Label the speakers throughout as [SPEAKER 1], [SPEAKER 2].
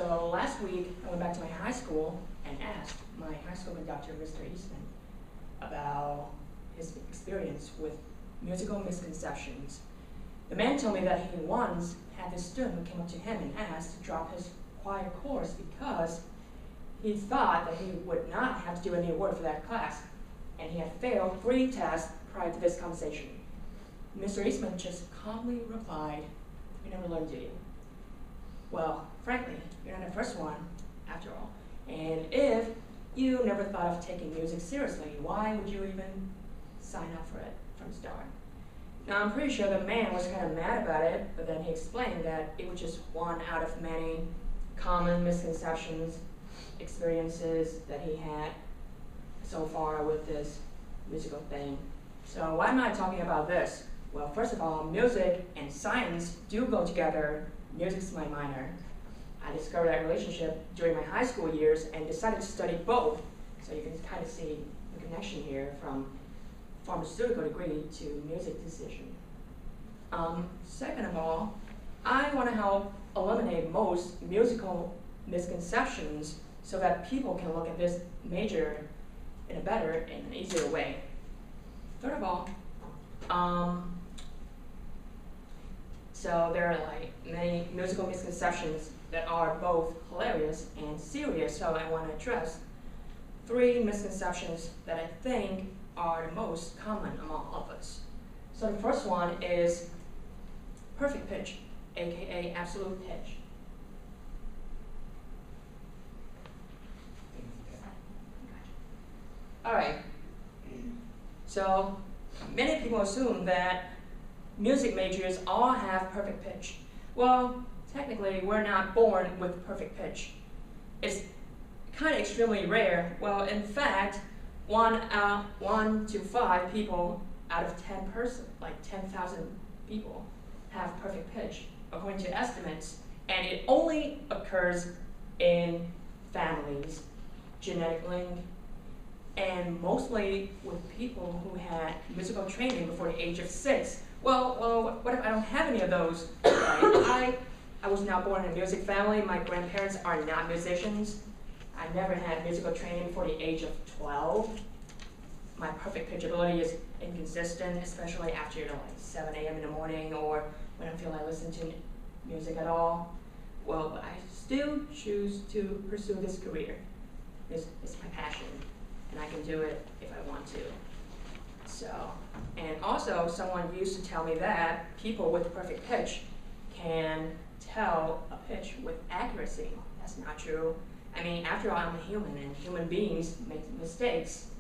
[SPEAKER 1] So last week, I went back to my high school and asked my high school conductor, Mr. Eastman, about his experience with musical misconceptions. The man told me that he once had this student who came up to him and asked to drop his choir course because he thought that he would not have to do any work for that class, and he had failed 3 tests prior to this conversation. Mr. Eastman just calmly replied, "You never learn, do you?" Well, frankly, you're not the first one, after all. And if you never thought of taking music seriously, why would you even sign up for it from the start? Now, I'm pretty sure the man was kind of mad about it, but then he explained that it was just one out of many common misconceptions, experiences that he had so far with this musical thing. So why am I talking about this? Well, first of all, music and science do go together. Music's my minor. I discovered that relationship during my high school years and decided to study both. So you can kind of see the connection here from pharmaceutical degree to music decision. Second of all, I want to help eliminate most musical misconceptions so that people can look at this major in a better and an easier way. Third of all, so there are like many musical misconceptions that are both hilarious and serious, so I want to address 3 misconceptions that I think are the most common among all of us. So the first one is perfect pitch, aka absolute pitch. Alright, so many people assume that music majors all have perfect pitch. Well, technically, we're not born with perfect pitch. It's kind of extremely rare. Well, in fact, 1 to 5 people out of 10,000 people have perfect pitch, according to estimates, and it only occurs in families, genetic link, and mostly with people who had musical training before the age of 6. Well, what if I don't have any of those? Right? I was not born in a music family. My grandparents are not musicians. I never had musical training before the age of 12. My perfect pitch ability is inconsistent, especially after 7 a.m. in the morning or when I feel like listening to music at all. Well, but I still choose to pursue this career. It's my passion, and I can do it if I want to. So, and also someone used to tell me that people with perfect pitch can tell a pitch with accuracy. That's not true. I mean, after all, I'm a human, and human beings make mistakes.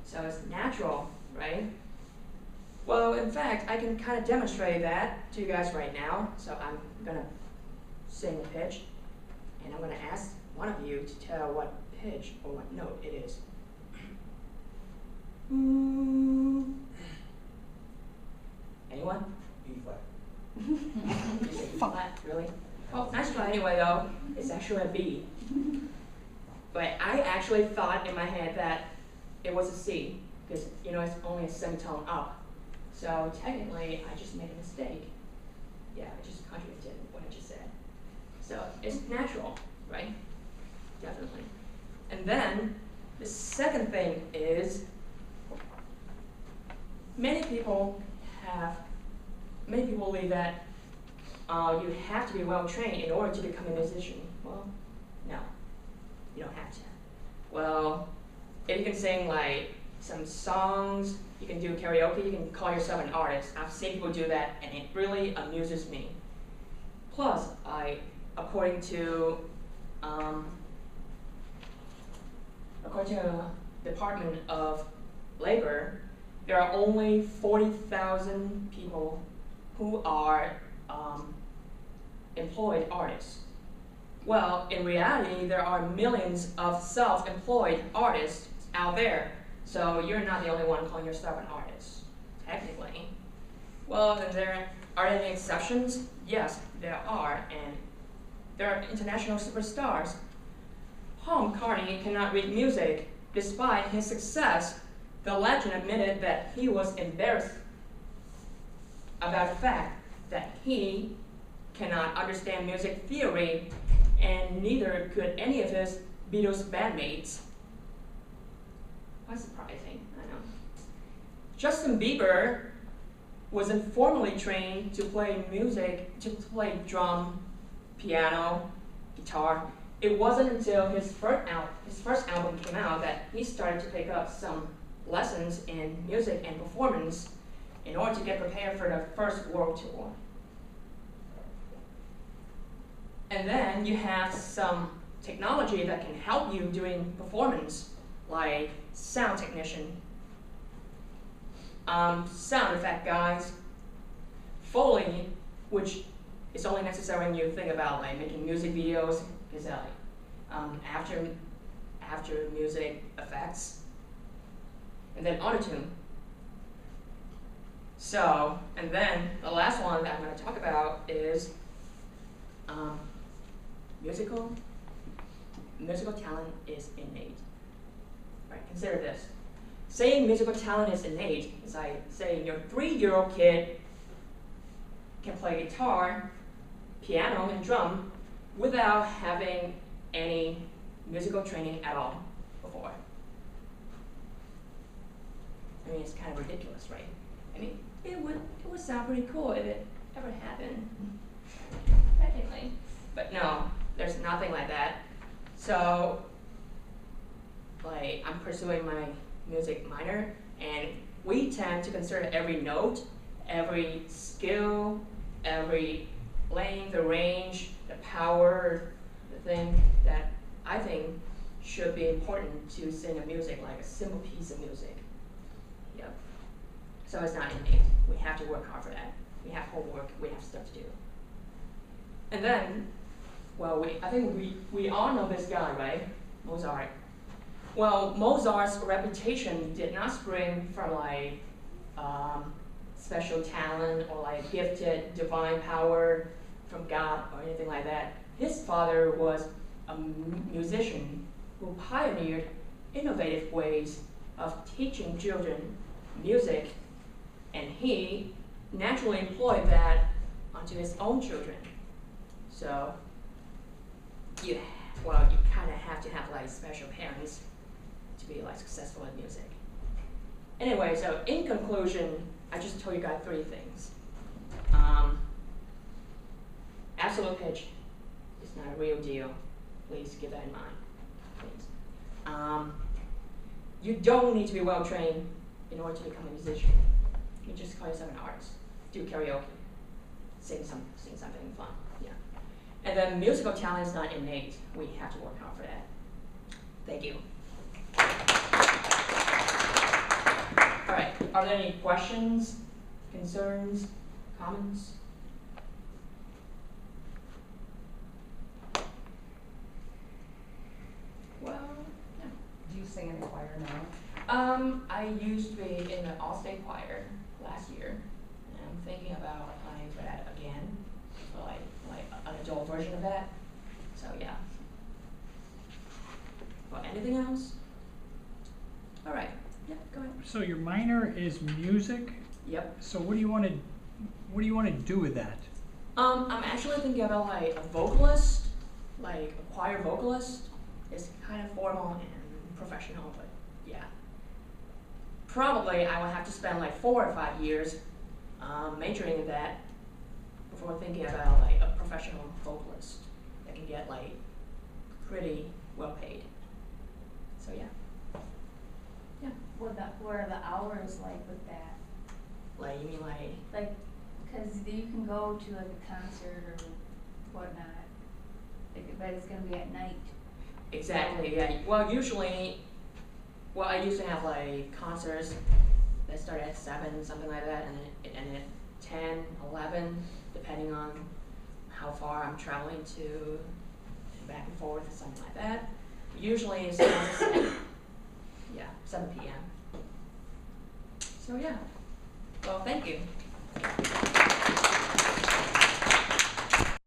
[SPEAKER 1] So it's natural, right? Well, in fact, I can kind of demonstrate that to you guys right now. So I'm gonna sing a pitch, and I'm gonna ask one of you to tell what pitch or what note it is. Anyone?
[SPEAKER 2] B flat.
[SPEAKER 1] You say B flat, really? Oh, nice try anyway though. It's actually a B. But I actually thought in my head that it was a C, because it's only a semitone up. So technically I just made a mistake. Yeah, I just contradicted what I just said. So it's natural, right? Definitely. And then the second thing is many people believe that you have to be well trained in order to become a musician. Well, no, you don't have to. Well, if you can sing like some songs, you can do karaoke, you can call yourself an artist. I've seen people do that, and it really amuses me. Plus, according to the Department of Labor, there are only 40,000 people who are employed artists. Well, in reality, there are millions of self-employed artists out there. So you're not the only one calling yourself an artist, technically. Well, are there any exceptions? Yes, there are, and there are international superstars. Paul McCartney cannot read music. Despite his success, the legend admitted that he was embarrassed about the fact that he cannot understand music theory and neither could any of his Beatles bandmates. Quite surprising, I know. Justin Bieber was informally trained to play drum, piano, guitar. It wasn't until his first album came out that he started to pick up some lessons in music and performance in order to get prepared for the first world tour. And then you have some technology that can help you during performance, like sound technician, sound effect guys, Foley, which is only necessary when you think about like making music videos, is after music effects, and then autotune. So, and then the last one that I'm going to talk about is musical talent is innate. Right, consider this. Saying musical talent is innate is like saying your 3-year-old kid can play guitar, piano, and drum without having any musical training at all before. I mean, it's kind of ridiculous, right? I mean, it would sound pretty cool if it ever happened, technically. But no, there's nothing like that. So, like, I'm pursuing my music minor, and we tend to consider every note, every skill, every length, the range, the power, the thing that I think should be important to sing a music, like a simple piece of music. Yep. So it's not innate. We have to work hard for that. We have homework, we have stuff to do. And then, well, I think we all know this guy, right? Mozart. Well, Mozart's reputation did not spring from like special talent or like gifted divine power from God or anything like that. His father was a musician who pioneered innovative ways of teaching children music, and he naturally employed that onto his own children. So, you kind of have to have like special parents to be like successful in music. Anyway, so in conclusion, I just told you guys 3 things. Absolute pitch is not a real deal. Please keep that in mind, please. You don't need to be well trained in order to become a musician. You just call yourself an artist. Do karaoke. Sing something fun. Yeah. And then musical talent is not innate. We have to work hard for that. Thank you. All right. Are there any questions, concerns, comments? Well, yeah.
[SPEAKER 2] Do you sing in the choir now?
[SPEAKER 1] I used to be in the all-state choir last year, and I'm thinking about applying for that again, for like an adult version of that. So yeah. Well, anything else? All right. Yeah, go ahead.
[SPEAKER 3] So your minor is music.
[SPEAKER 1] Yep.
[SPEAKER 3] So what do you want to do with that?
[SPEAKER 1] I'm actually thinking about like a vocalist, like a choir vocalist. It's kind of formal and professional, but yeah. Probably I will have to spend like 4 or 5 years majoring in that before thinking about like a professional vocalist that can get like pretty well paid. So yeah. Yeah.
[SPEAKER 4] What are the hours like with that?
[SPEAKER 1] Like, you mean like?
[SPEAKER 4] Because you can go to like a concert or whatnot, but it's gonna be at night.
[SPEAKER 1] Exactly, yeah. Well, usually, I used to have like concerts that start at 7, something like that, and it ended at 10, 11, depending on how far I'm traveling to back and forth, something like that. Usually it's 7 p.m. So yeah. Well, thank you.